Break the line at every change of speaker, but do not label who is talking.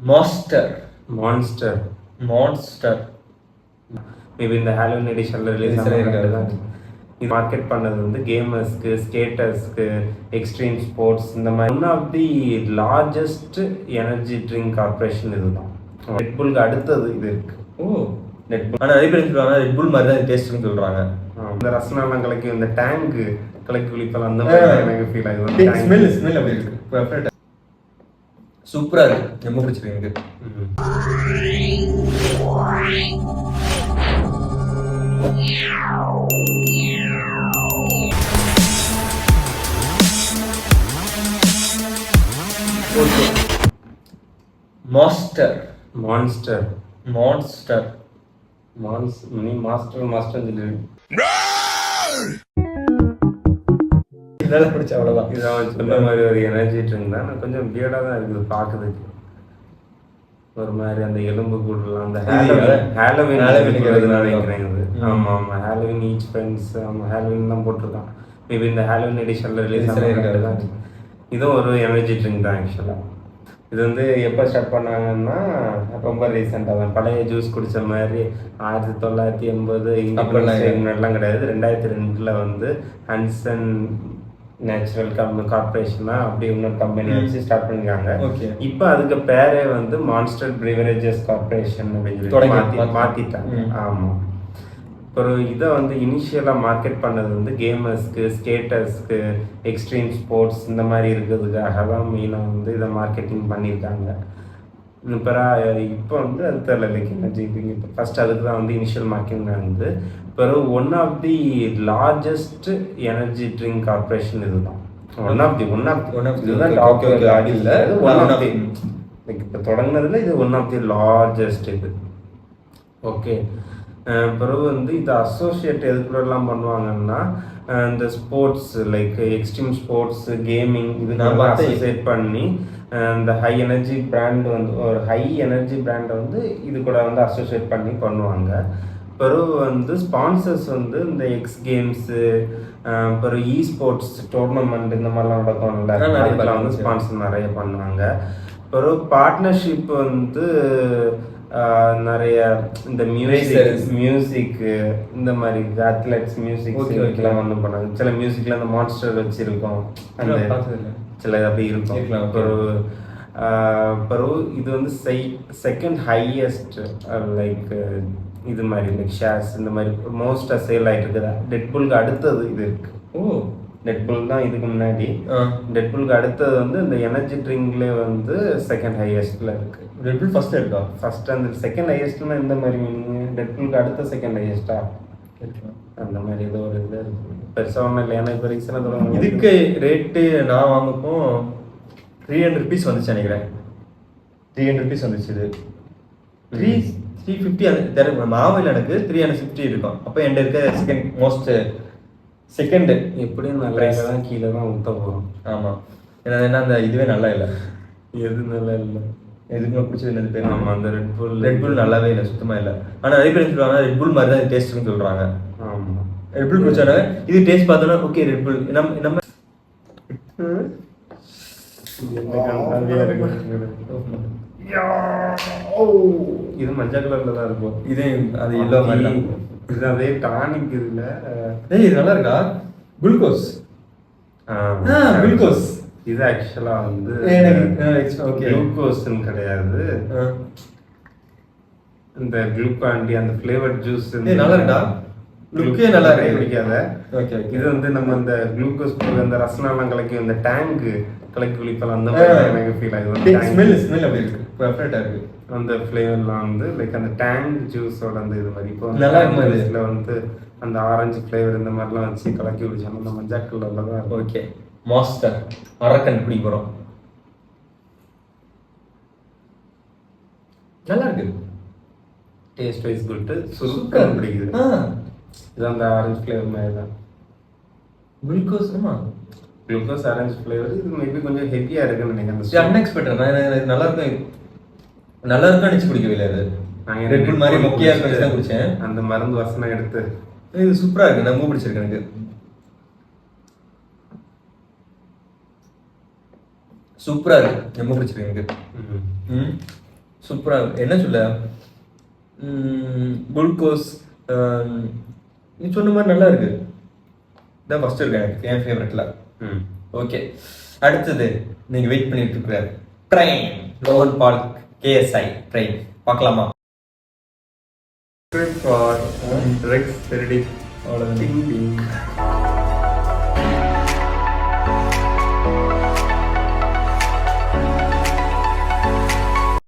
Master
monster
monster
maybe இந்த Halloween எடிஷனில் release ஆகிருக்காங்க. இது market பண்ணது வந்து கேமர்ஸ்க்கு, ஸ்கேட்டர்ஸ்க்கு, எக்ஸ்ட்ரீம் ஸ்போர்ட்ஸ் இந்த மாதிரி. One of the largest energy drink corporation இதுதான். ரெட்புல்க்கு அடுத்தது இது இருக்கு.
ரெட்புல். ஆனால் நிறைய பேர் சொல்லுவாங்க ரெட்புல் மாதிரி தான் டேஸ்ட்னு சொல்கிறாங்க.
இந்த ரசனாலாம் கலக்கி இந்த டேங்கு கலக்கி குளிப்பலாம் அந்த மாதிரி எனக்கு ஃபீல் ஆகுது.
ஸ்மெல் அப்படி இருக்கு. சூப்பராக இருக்கு. ரொம்ப பிடிச்சிருக்கு எனக்கு. மாஸ்டர்
மான்ஸ்டர்
மான்ஸ்டர்
நீ மாஸ்டர் மாஸ்டர்
இதெல்லாம் பிடிச்ச அவ்வளோதான்.
இதான் சொன்ன மாதிரி ஒரு எனர்ஜி ட்ரிங்க் தான். கொஞ்சம் பியர்டாக தான் இருக்குது பார்க்குறதுக்கு. ஒரு மாதிரி அந்த எலும்பு கூடலாம் அந்த ஹாலோவின் நினைக்கிறேன் இது. ஆமாம் ஆமாம் ஹாலோவின் ஈச் ஃப்ரெண்ட்ஸ் ஆமாம் ஹாலோவின் தான் போட்டிருக்கான். மேபி இந்த ஹாலோவின் எடிஷனில் ரிலீஸ் ஆகிருக்காங்க. இதுவும் ஒரு எனர்ஜி ட்ரிங்க் தான் ஆக்சுவலாக. இது வந்து எப்போ ஸ்டார்ட் பண்ணாங்கன்னா ரொம்ப ரீசெண்டாக தான். பழைய ஜூஸ் குடித்த மாதிரி 1980 முன்னாடிலாம் கிடையாது. 2002 வந்து ஹன்சன் நேச்சுரல் கார்பரேஷன் தான் அப்படி இன்னொரு கம்பெனி வச்சு ஸ்டார்ட் பண்ணிருக்காங்க. இப்போ அதுக்கு பேரே வந்து மான்ஸ்டர் பிரிவரேஜஸ் கார்பரேஷன் அப்படின்னு சொல்லி மாற்றிட்டாங்க. ஆமாம். அப்புறம் இதை வந்து இனிஷியலாக மார்க்கெட் பண்ணது வந்து கேமர்ஸ்க்கு, ஸ்கேட்டர்ஸ்க்கு, எக்ஸ்ட்ரீம் ஸ்போர்ட்ஸ் இந்த மாதிரி இருக்கிறதுக்காக தான் மெயினாக வந்து இதை மார்க்கெட்டிங் பண்ணியிருக்காங்க. இப்போ வந்து அது தெரியல லைக் எனர்ஜி ட்ரிங்க். இப்போ ஃபஸ்ட் அதுக்கு தான் வந்து இனிஷியல் மார்க்கெட்டிங் வந்து. பிறகு one of the largest energy drink corporation இதுதான். ஒன் ஆஃப் தி இதுதான் இப்போ தொடங்கினதுல இது ஒன் ஆஃப் தி லார்ஜஸ்ட் இது. ஓகே. பிறகு வந்து இதை அசோசியேட் எதுக்குள்ளெல்லாம் பண்ணுவாங்கன்னா இந்த sports like extreme sports, gaming இது நம்ம அசோசியேட் பண்ணி இந்த ஹை எனர்ஜி பிராண்ட் வந்து ஒரு ஹை எனர்ஜி பிராண்டை வந்து இது கூட வந்து அசோசியேட் பண்ணி பண்ணுவாங்க. பிறகு வந்து ஸ்பான்சர்ஸ் வந்து இந்த எக்ஸ் கேம்ஸு, பிறகு இ ஸ்போர்ட்ஸ் டோர்னமெண்ட் இந்த மாதிரிலாம் நடக்கும்ல, அதுக்கெல்லாம் வந்து ஸ்பான்சர் நிறைய பண்ணுவாங்க. பிறகு பார்ட்னர்ஷிப் வந்து நிறைய இந்த மியூசிக்கு இந்த மாதிரி அத்லெட்ஸ் மியூசிக்லாம் ஒன்றும் பண்ணாங்க. சில மியூசிக்கில் அந்த மான்ஸ்டர் வச்சுருக்கோம், அந்த சில அப்படி இருக்கும். பிறகு இது வந்து செகண்ட் ஹையஸ்ட் லைக் இது மாதிரி லைக் ஷேர்ஸ் இந்த மாதிரி மோஸ்ட்டாக சேல் ஆகிட்டு இருக்குதா. ரெட்புல்க்கு அடுத்தது இது இருக்கு. ரெட்புல் தான் இதுக்கு முன்னாடி. ரெட்புல்க்கு அடுத்தது வந்து இந்த எனர்ஜி ட்ரிங்க்லேயே வந்து செகண்ட் ஹையஸ்ட்ல இருக்கு.
ரெட்புல் ஃபர்ஸ்ட் இருக்கா? ஃபர்ஸ்ட்
அந்த செகண்ட் ஹையஸ்ட்னா இந்த மாதிரி மீனிங் ரெட்புல்க்கு அடுத்த செகண்ட் ஹையஸ்டா அந்த மாதிரி ஏதோ ஒரு இது இருக்கு. பெருசாக ஒன்றும் இல்லை. ஏன்னா இப்போ ரீசனாக தொடங்க
இதுக்கு ரேட்டு நான் வாங்கப்போ 300 rupees வந்துச்சு நினைக்கிறேன். 300 rupees வந்துச்சு. இது 350 அந்த மாவில் எனக்கு 350 இருக்கும். அப்போ என்கிட்ட இருக்க செகண்ட் மோஸ்ட் செகண்டு
எப்படியும் நல்லா தான் கீழே தான் ஊற்ற போகிறோம்.
ஆமாம். ஏன்னா அந்த இதுவே நல்லா இல்லை.
எது நல்லா இல்லை?
எதுக்குமே பிடிச்சது என்னது பேர்?
ஆமாம் அந்த
ரெட்புல் நல்லாவே இல்லை, சுத்தமாக இல்லை. ஆனால் நிறைய பேர் சொல்லுவாங்க ரெட்புல் மாதிரி தான் டேஸ்ட்னு சொல்கிறாங்க.
ஆமாம்
ரெட்புல் குடிச்சானே இது டேஸ்ட் பார்த்தோன்னா ஓகே ரெட்புல் நம்ம
இது மஞ்சள் கலர்ல தான் இருக்கும்.
இது அது எல்லோ மாதிரி.
இது அதே டானிக் இதுல.
இது நல்லா இருக்கா? குளுக்கோஸ். குளுக்கோஸ்
இது ஆக்சுவலா வந்து
ஓகே
குளுக்கோஸ்ன்னு கிடையாது. இந்த குளுக்காண்டி அந்த ஃப்ளேவர்ட் ஜூஸ்
நல்லா இருக்கா? லுக்கே நல்லா இருக்கு.
பிடிக்காத. ஓகே இது வந்து நம்ம அந்த குளுக்கோஸ் அந்த ரசனாலாம் கலக்கி அந்த டேங்கு கலக்கி குளிப்பலாம் அந்த மாதிரி எனக்கு ஃபீல் ஆகுது.
ஸ்மெல் அப்படி இருக்கு. பெர்ஃபெக்ட்டா இருக்கு.
அந்த ஃப்ளேவர்லாம் வந்து லைக் அந்த டேங்க் ஜூஸோட அந்த இது மாதிரி. இப்போ
நல்லா இருக்கு.
வந்து அந்த ஆரஞ்சு ஃப்ளேவர் இந்த மாதிரிலாம் வச்சு கலக்கி குடிச்சாங்க. அந்த மஞ்சள் கலர்ல தான் இருக்கும்.
ஓகே மாஸ்டர் அரக்கன் குடி போகிறோம். நல்லா இருக்கு.
Taste wise good. சுருக்கம் பிடிக்குது. இது அந்த ஆரஞ்சு ஃப்ளேவர் மாதிரி தான்.
Glucose
glucose orange flavour. இது மேபி கொஞ்சம் ஹெவியாக இருக்குன்னு நினைக்கிறேன்.
அன்எக்ஸ்பெக்டட். நான் எனக்கு நல்லா இருக்கும் நினச்சி குடிக்கவில்லை. அது நான் ரெட்புல் மாதிரி மொக்கையாக இருக்கும் தான் குடித்தேன்.
அந்த மருந்து வாசனை எடுத்து
இது சூப்பராக இருக்குது. நான் ரொம்ப பிடிச்சிருக்கு எனக்கு. சூப்பராக இருக்கு. ரொம்ப பிடிச்சிருக்கு எனக்கு. சூப்பராக என்ன சொல்ல குளுக்கோஸ் நீ சொன்ன மாதிரி நல்லா இருக்கு. இதான் ஃபர்ஸ்ட் இருக்கு எனக்கு என் ஃபேவரட்ல. ஓகே, அடுத்தது நீங்கள் வெயிட் பண்ணிட்டு இருக்கிற ட்ரெயின் லோகன் பால் கேஎஸ்ஐ ட்ரெயின் பார்க்கலாமா?
Reiks Herdith.
அவ்வளோதான்.